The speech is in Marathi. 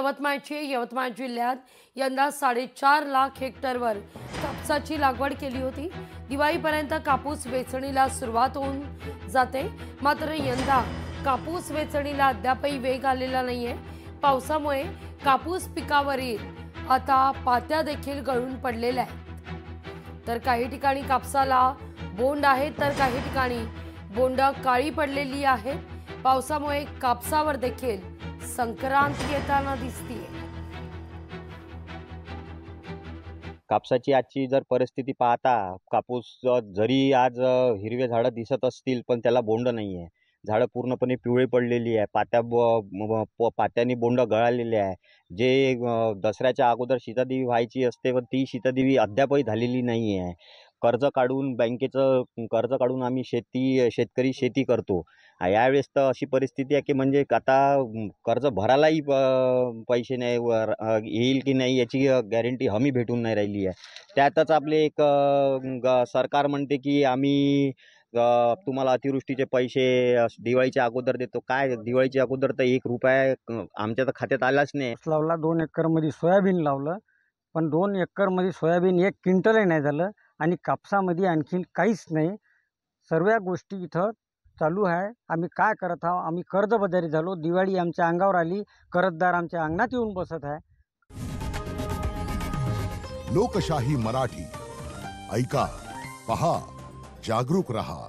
यवतमाळ जिल्ह्यात यंदा 4.5 लाख हेक्टरवर कापसाची लागवड केली होती। दिवाळीपर्यंत कापूस वेचणीला सुरुवात होऊन जाते, मात्र यंदा कापूस वेचणीला अद्यापही वेग आलेला नाहीये। पावसामुळे कापूस पिकावरील आता पात्या देखील गळून पडलेल्या आहेत। तर काही ठिकाणी कापसाला बोंड आहेत, तर काही ठिकाणी बोंड काळी पडलेली आहेत। पावसामुळे कापसावर देखील संक्रांत येताना दिसतीये। कापसाची आजची जर परिस्थिती पाहता, कापूस जरी आज हिरवे झाडं दिसत असतील, पण त्याला बोंड नाही आहे। झाडं पूर्णपणे पिवळी पडलेली आहे। पात्यांनी बोंड गळालेले आहे। जे दसऱ्याच्या अगोदर शीतदेवी व्हायची असते, पण ती शीतदेवी अद्यापही झालेली नाही आहे। कर्ज काढून बँकेचं कर्ज काढून आम्ही शेतकरी शेती करतो। यावेळेस तर अशी परिस्थिती आहे की म्हणजे आता कर्ज भरायलाही पैसे नाही, येईल की नाही याची गॅरंटी हमी भेटून नाही राहिली आहे। त्यातच आपले एक सरकार म्हणते की आम्ही तुम्हाला अतिवृष्टीचे पैसे दिवाळीच्या अगोदर देतो। काय दिवाळीच्या अगोदर तर ₹1 आमच्या तर खात्यात आलाच नाही। लावला 2 एकरमध्ये सोयाबीन लावलं, पण 2 एकरमध्ये सोयाबीन 1 क्विंटलही नाही झालं आणि कापसामध्ये आणखीन काहीच नाही। सर्व गोष्टी इथं चालू आहे। आम्ही काय करत आहोत? आम्ही कर्जबाजारी झालो। दिवाळी आमच्या अंगावर आली, कर्जदार आमच्या अंगणात येऊन बसत आहे। लोकशाही मराठी ऐका, पहा, जागरूक रहा।